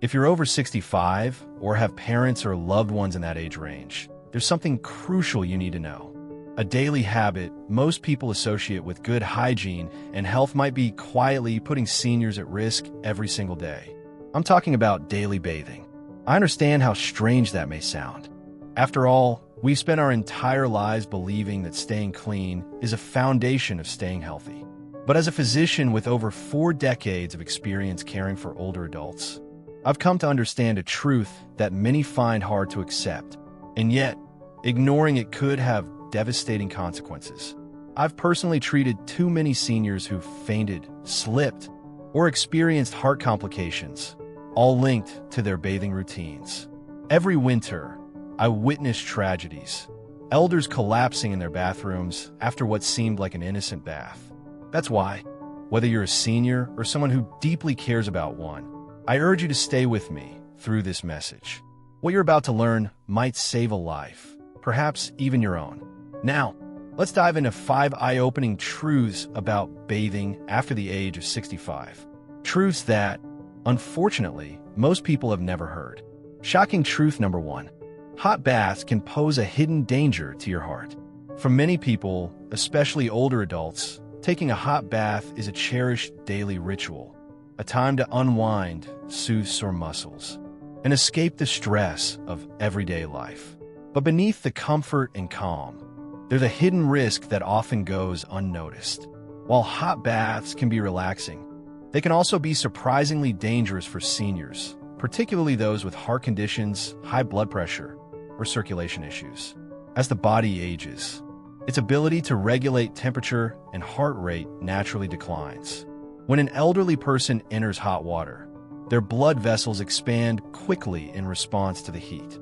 If you're over 65 or have parents or loved ones in that age range, there's something crucial you need to know. A daily habit most people associate with good hygiene and health might be quietly putting seniors at risk every single day. I'm talking about daily bathing. I understand how strange that may sound. After all, we've spent our entire lives believing that staying clean is a foundation of staying healthy. But as a physician with over 4 decades of experience caring for older adults, I've come to understand a truth that many find hard to accept, and yet, ignoring it could have devastating consequences. I've personally treated too many seniors who fainted, slipped, or experienced heart complications, all linked to their bathing routines. Every winter, I witnessed tragedies, elders collapsing in their bathrooms after what seemed like an innocent bath. That's why, whether you're a senior or someone who deeply cares about one, I urge you to stay with me through this message. What you're about to learn might save a life, perhaps even your own. Now, let's dive into 5 eye-opening truths about bathing after the age of 65. Truths that, unfortunately, most people have never heard. Shocking truth number 1. Hot baths can pose a hidden danger to your heart. For many people, especially older adults, taking a hot bath is a cherished daily ritual, a time to unwind, soothe sore muscles, and escape the stress of everyday life. But beneath the comfort and calm, there's a hidden risk that often goes unnoticed. While hot baths can be relaxing, they can also be surprisingly dangerous for seniors, particularly those with heart conditions, high blood pressure, or circulation issues. As the body ages, its ability to regulate temperature and heart rate naturally declines. When an elderly person enters hot water, their blood vessels expand quickly in response to the heat.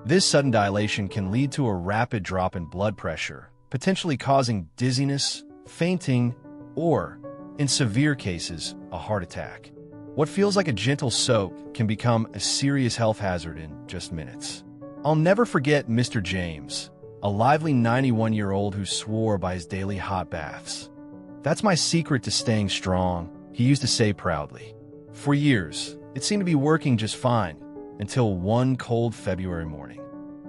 This sudden dilation can lead to a rapid drop in blood pressure, potentially causing dizziness, fainting, or, in severe cases, a heart attack. What feels like a gentle soak can become a serious health hazard in just minutes. I'll never forget Mr. James, a lively 91-year-old who swore by his daily hot baths. "That's my secret to staying strong," he used to say proudly. For years, it seemed to be working just fine, until one cold February morning.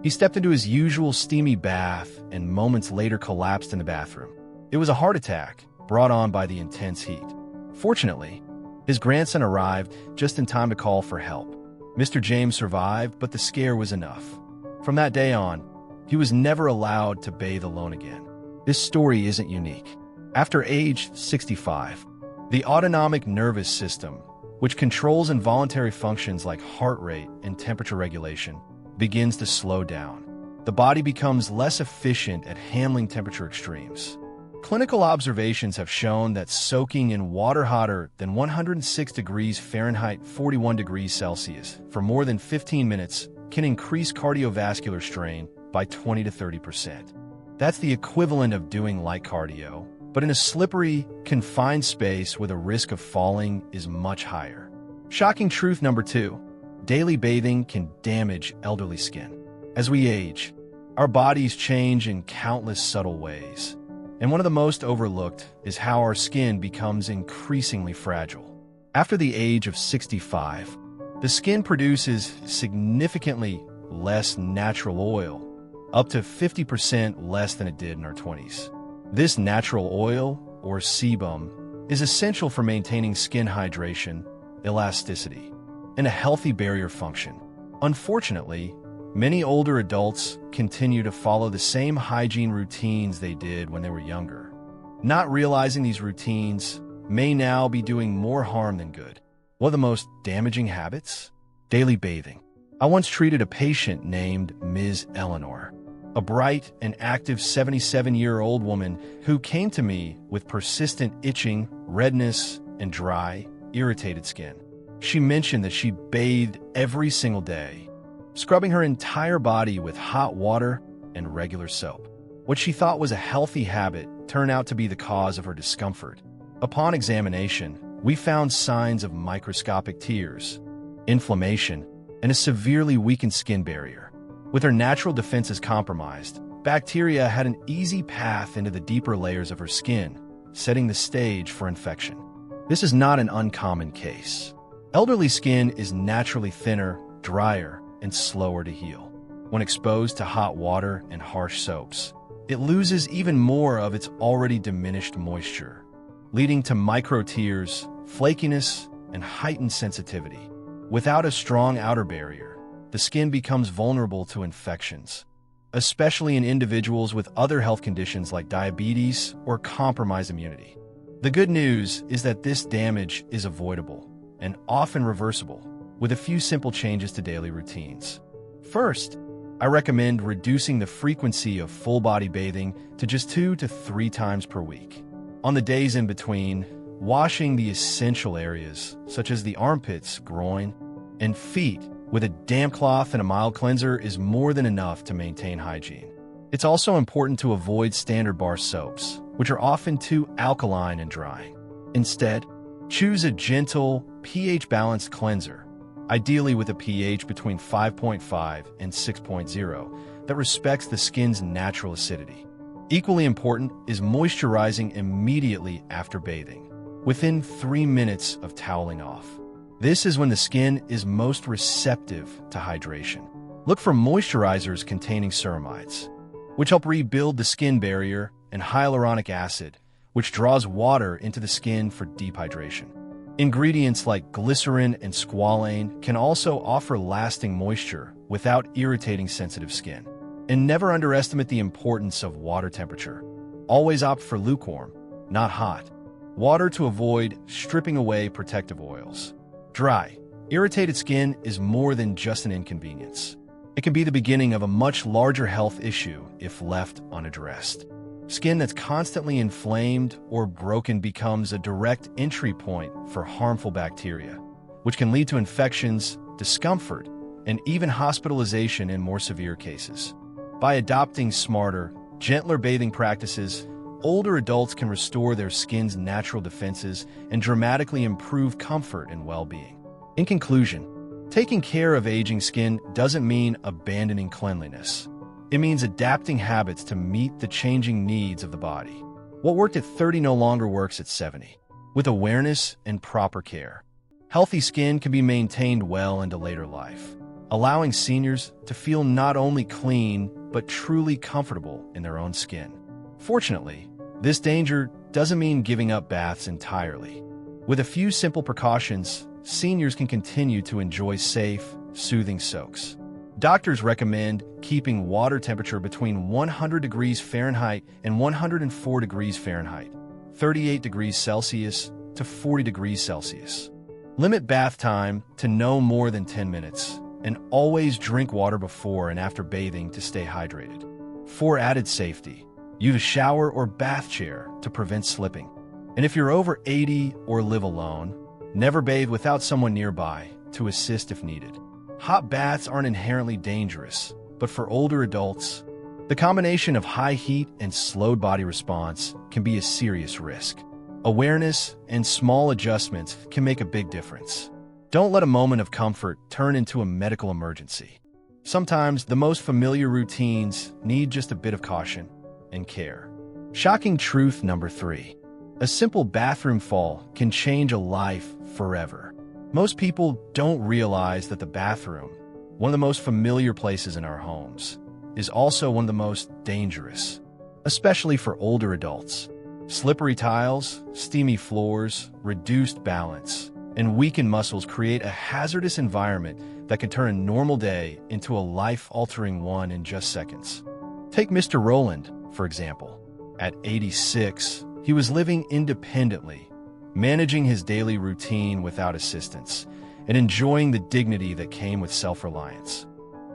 He stepped into his usual steamy bath and moments later collapsed in the bathroom. It was a heart attack brought on by the intense heat. Fortunately, his grandson arrived just in time to call for help. Mr. James survived, but the scare was enough. From that day on, he was never allowed to bathe alone again. This story isn't unique. After age 65, the autonomic nervous system, which controls involuntary functions like heart rate and temperature regulation, begins to slow down. The body becomes less efficient at handling temperature extremes. Clinical observations have shown that soaking in water hotter than 106 degrees Fahrenheit 41 degrees Celsius for more than 15 minutes can increase cardiovascular strain by 20 to 30%. That's the equivalent of doing light cardio, but in a slippery, confined space where the risk of falling is much higher. Shocking truth number 2. Daily bathing can damage elderly skin. As we age, our bodies change in countless subtle ways, and one of the most overlooked is how our skin becomes increasingly fragile. After the age of 65, the skin produces significantly less natural oil, up to 50% less than it did in our 20s. This natural oil, or sebum, is essential for maintaining skin hydration, elasticity, and a healthy barrier function. Unfortunately, many older adults continue to follow the same hygiene routines they did when they were younger. Not realizing these routines may now be doing more harm than good. One of the most damaging habits? Daily bathing. I once treated a patient named Ms. Eleanor, a bright and active 77-year-old woman who came to me with persistent itching, redness, and dry, irritated skin. She mentioned that she bathed every single day, scrubbing her entire body with hot water and regular soap. What she thought was a healthy habit turned out to be the cause of her discomfort. Upon examination, we found signs of microscopic tears, inflammation, and a severely weakened skin barrier. With her natural defenses compromised, bacteria had an easy path into the deeper layers of her skin, setting the stage for infection. This is not an uncommon case. Elderly skin is naturally thinner, drier, and slower to heal. When exposed to hot water and harsh soaps, it loses even more of its already diminished moisture, leading to micro tears, flakiness, and heightened sensitivity. Without a strong outer barrier, the skin becomes vulnerable to infections, especially in individuals with other health conditions like diabetes or compromised immunity. The good news is that this damage is avoidable and often reversible with a few simple changes to daily routines. First, I recommend reducing the frequency of full-body bathing to just 2 to 3 times per week. On the days in between, washing the essential areas, such as the armpits, groin, and feet, with a damp cloth and a mild cleanser is more than enough to maintain hygiene. It's also important to avoid standard bar soaps, which are often too alkaline and drying. Instead, choose a gentle, pH-balanced cleanser, ideally with a pH between 5.5 and 6.0 that respects the skin's natural acidity. Equally important is moisturizing immediately after bathing, within 3 minutes of toweling off. This is when the skin is most receptive to hydration. Look for moisturizers containing ceramides, which help rebuild the skin barrier, and hyaluronic acid, which draws water into the skin for deep hydration. Ingredients like glycerin and squalane can also offer lasting moisture without irritating sensitive skin. And never underestimate the importance of water temperature. Always opt for lukewarm, not hot, water to avoid stripping away protective oils. Dry, irritated skin is more than just an inconvenience. It can be the beginning of a much larger health issue if left unaddressed. Skin that's constantly inflamed or broken becomes a direct entry point for harmful bacteria, which can lead to infections, discomfort, and even hospitalization in more severe cases. By adopting smarter, gentler bathing practices, older adults can restore their skin's natural defenses and dramatically improve comfort and well-being. In conclusion, taking care of aging skin doesn't mean abandoning cleanliness. It means adapting habits to meet the changing needs of the body. What worked at 30 no longer works at 70. With awareness and proper care, healthy skin can be maintained well into later life, allowing seniors to feel not only clean, but truly comfortable in their own skin. Fortunately, this danger doesn't mean giving up baths entirely. With a few simple precautions, seniors can continue to enjoy safe, soothing soaks. Doctors recommend keeping water temperature between 100 degrees Fahrenheit and 104 degrees Fahrenheit, 38 degrees Celsius to 40 degrees Celsius. Limit bath time to no more than 10 minutes, and always drink water before and after bathing to stay hydrated. For added safety, use a shower or bath chair to prevent slipping. And if you're over 80 or live alone, never bathe without someone nearby to assist if needed. Hot baths aren't inherently dangerous, but for older adults, the combination of high heat and slowed body response can be a serious risk. Awareness and small adjustments can make a big difference. Don't let a moment of comfort turn into a medical emergency. Sometimes the most familiar routines need just a bit of caution and care. Shocking truth number 3. A simple bathroom fall can change a life forever. Most people don't realize that the bathroom, one of the most familiar places in our homes, is also one of the most dangerous, especially for older adults. Slippery tiles, steamy floors, reduced balance, and weakened muscles create a hazardous environment that can turn a normal day into a life-altering one in just seconds. Take Mr. Rowland, for example. At 86, he was living independently, managing his daily routine without assistance, and enjoying the dignity that came with self-reliance.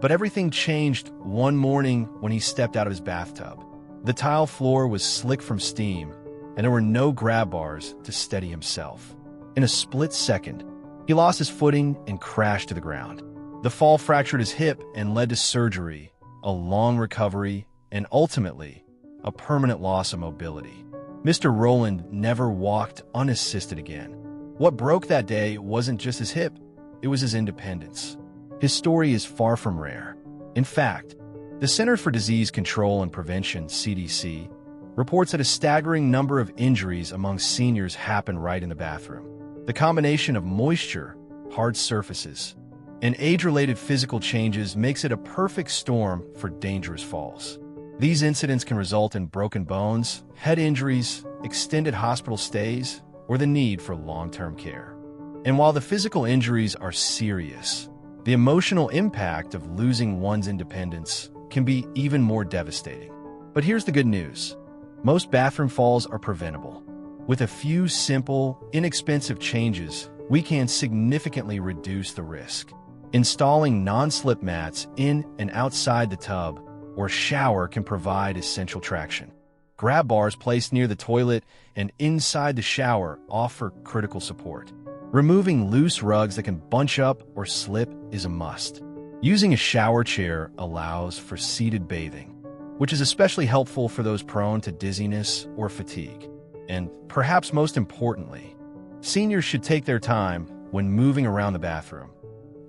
But everything changed one morning when he stepped out of his bathtub. The tile floor was slick from steam, and there were no grab bars to steady himself. In a split second, he lost his footing and crashed to the ground. The fall fractured his hip and led to surgery, a long recovery, and ultimately, a permanent loss of mobility. Mr. Rowland never walked unassisted again. What broke that day wasn't just his hip, it was his independence. His story is far from rare. In fact, the Center for Disease Control and Prevention, CDC, reports that a staggering number of injuries among seniors happen right in the bathroom. The combination of moisture, hard surfaces, and age-related physical changes makes it a perfect storm for dangerous falls. These incidents can result in broken bones, head injuries, extended hospital stays, or the need for long-term care. And while the physical injuries are serious, the emotional impact of losing one's independence can be even more devastating. But here's the good news. Most bathroom falls are preventable. With a few simple, inexpensive changes, we can significantly reduce the risk. Installing non-slip mats in and outside the tub or shower can provide essential traction. Grab bars placed near the toilet and inside the shower offer critical support. Removing loose rugs that can bunch up or slip is a must. Using a shower chair allows for seated bathing, which is especially helpful for those prone to dizziness or fatigue. And perhaps most importantly, seniors should take their time when moving around the bathroom,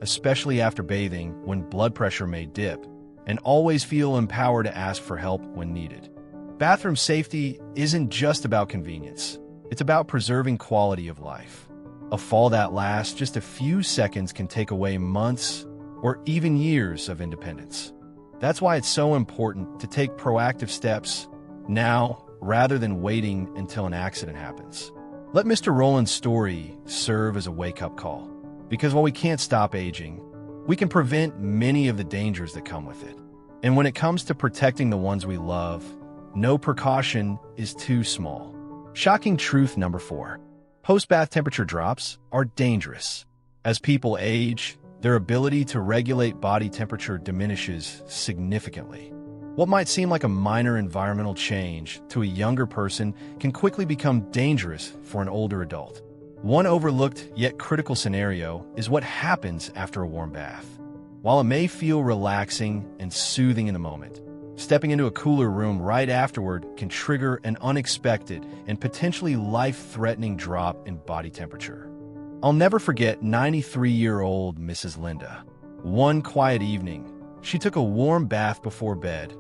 especially after bathing when blood pressure may dip, and always feel empowered to ask for help when needed. Bathroom safety isn't just about convenience. It's about preserving quality of life. A fall that lasts just a few seconds can take away months or even years of independence. That's why it's so important to take proactive steps now rather than waiting until an accident happens. Let Mr. Rowland's story serve as a wake-up call, because while we can't stop aging, we can prevent many of the dangers that come with it. And when it comes to protecting the ones we love, no precaution is too small. Shocking truth number 4. Post-bath temperature drops are dangerous. As people age, their ability to regulate body temperature diminishes significantly. What might seem like a minor environmental change to a younger person can quickly become dangerous for an older adult. One overlooked yet critical scenario is what happens after a warm bath. While it may feel relaxing and soothing in the moment, stepping into a cooler room right afterward can trigger an unexpected and potentially life-threatening drop in body temperature. I'll never forget 93-year-old Mrs. Linda. One quiet evening, she took a warm bath before bed,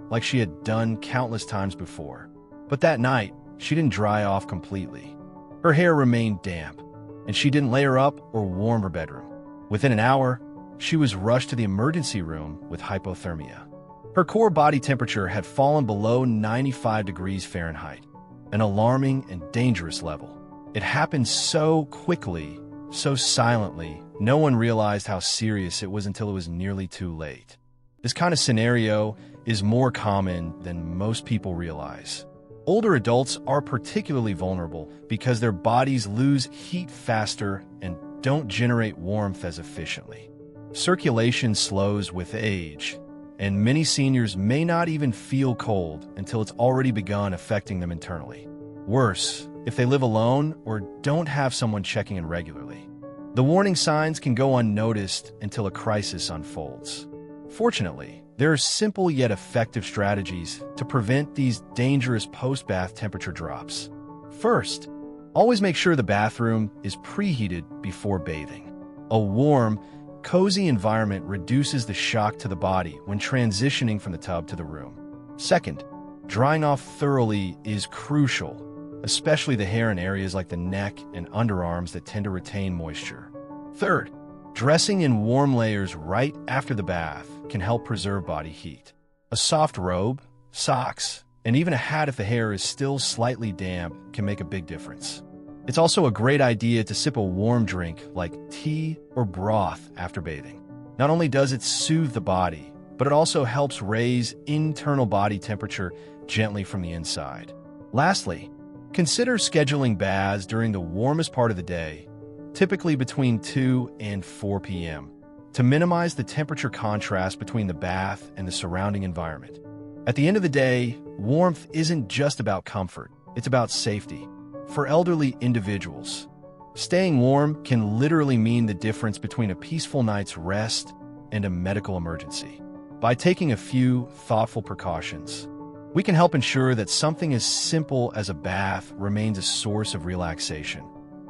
like she had done countless times before. But that night, she didn't dry off completely. Her hair remained damp, and she didn't layer up or warm her bedroom. Within an hour, she was rushed to the emergency room with hypothermia. Her core body temperature had fallen below 95 degrees Fahrenheit, an alarming and dangerous level. It happened so quickly, so silently, no one realized how serious it was until it was nearly too late. This kind of scenario is more common than most people realize. Older adults are particularly vulnerable because their bodies lose heat faster and don't generate warmth as efficiently. Circulation slows with age, and many seniors may not even feel cold until it's already begun affecting them internally. Worse, if they live alone or don't have someone checking in regularly. The warning signs can go unnoticed until a crisis unfolds. Fortunately, there are simple yet effective strategies to prevent these dangerous post-bath temperature drops. First, always make sure the bathroom is preheated before bathing. A warm, cozy environment reduces the shock to the body when transitioning from the tub to the room. Second, drying off thoroughly is crucial, especially the hair in areas like the neck and underarms that tend to retain moisture. Third, dressing in warm layers right after the bath can help preserve body heat. A soft robe, socks, and even a hat if the hair is still slightly damp can make a big difference. It's also a great idea to sip a warm drink like tea or broth after bathing. Not only does it soothe the body, but it also helps raise internal body temperature gently from the inside. Lastly, consider scheduling baths during the warmest part of the day, typically between 2 and 4 p.m., to minimize the temperature contrast between the bath and the surrounding environment. At the end of the day, warmth isn't just about comfort, it's about safety. For elderly individuals, staying warm can literally mean the difference between a peaceful night's rest and a medical emergency. By taking a few thoughtful precautions, we can help ensure that something as simple as a bath remains a source of relaxation,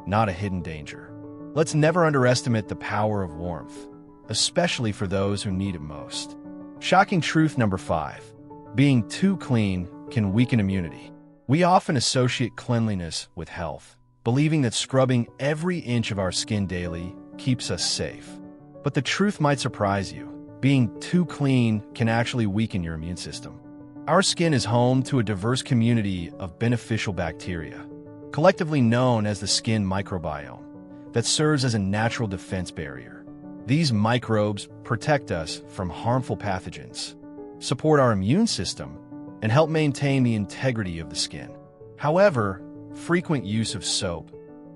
not a hidden danger. Let's never underestimate the power of warmth, especially for those who need it most. Shocking truth number 5. Being too clean can weaken immunity. We often associate cleanliness with health, believing that scrubbing every inch of our skin daily keeps us safe. But the truth might surprise you. Being too clean can actually weaken your immune system. Our skin is home to a diverse community of beneficial bacteria, collectively known as the skin microbiome, that serves as a natural defense barrier. These microbes protect us from harmful pathogens, support our immune system, and help maintain the integrity of the skin. However, frequent use of soap,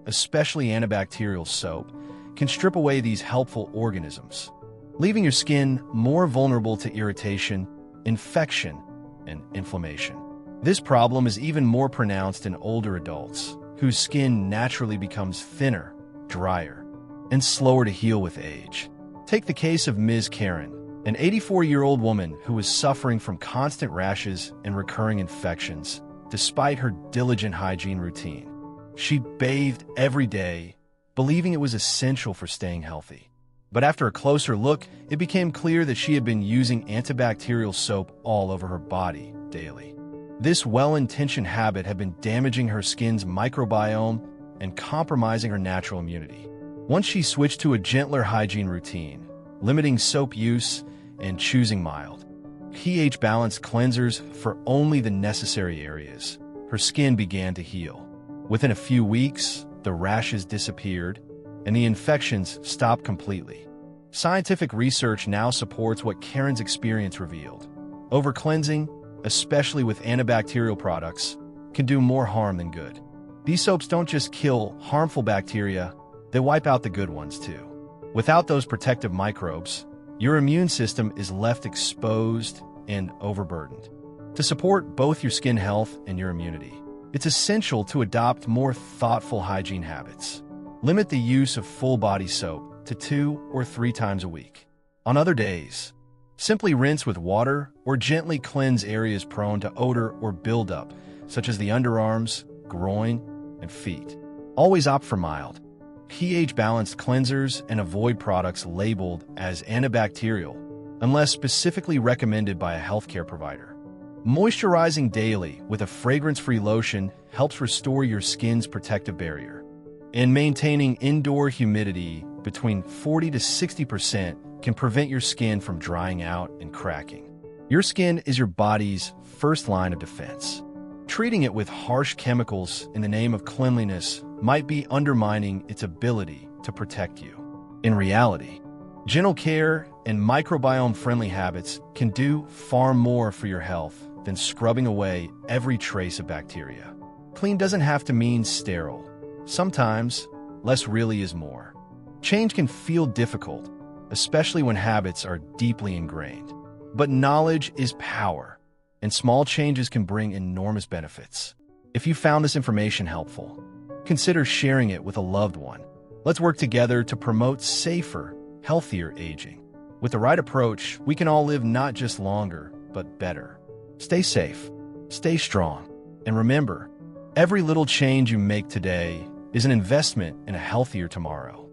especially antibacterial soap, can strip away these helpful organisms, leaving your skin more vulnerable to irritation, infection, and inflammation. This problem is even more pronounced in older adults, whose skin naturally becomes thinner, drier, and slower to heal with age. Take the case of Ms. Karen, an 84-year-old woman who was suffering from constant rashes and recurring infections, despite her diligent hygiene routine. She bathed every day, believing it was essential for staying healthy. But after a closer look, it became clear that she had been using antibacterial soap all over her body daily. This well-intentioned habit had been damaging her skin's microbiome and compromising her natural immunity. Once she switched to a gentler hygiene routine, limiting soap use and choosing mild, pH-balanced cleansers for only the necessary areas, her skin began to heal. Within a few weeks, the rashes disappeared, and the infections stopped completely. Scientific research now supports what Karen's experience revealed. Over-cleansing, especially with antibacterial products, can do more harm than good. These soaps don't just kill harmful bacteria, they wipe out the good ones too. Without those protective microbes, your immune system is left exposed and overburdened. To support both your skin health and your immunity, it's essential to adopt more thoughtful hygiene habits. Limit the use of full-body soap to 2 or 3 times a week. On other days, simply rinse with water or gently cleanse areas prone to odor or buildup, such as the underarms, groin, and feet. Always opt for mild, pH-balanced cleansers and avoid products labeled as antibacterial unless specifically recommended by a healthcare provider. Moisturizing daily with a fragrance-free lotion helps restore your skin's protective barrier. And maintaining indoor humidity between 40 to 60% can prevent your skin from drying out and cracking. Your skin is your body's first line of defense. Treating it with harsh chemicals in the name of cleanliness might be undermining its ability to protect you. In reality, gentle care and microbiome-friendly habits can do far more for your health than scrubbing away every trace of bacteria. Clean doesn't have to mean sterile. Sometimes, less really is more. Change can feel difficult, especially when habits are deeply ingrained. But knowledge is power, and small changes can bring enormous benefits. If you found this information helpful, consider sharing it with a loved one. Let's work together to promote safer, healthier aging. With the right approach, we can all live not just longer, but better. Stay safe, stay strong, and remember, every little change you make today is an investment in a healthier tomorrow.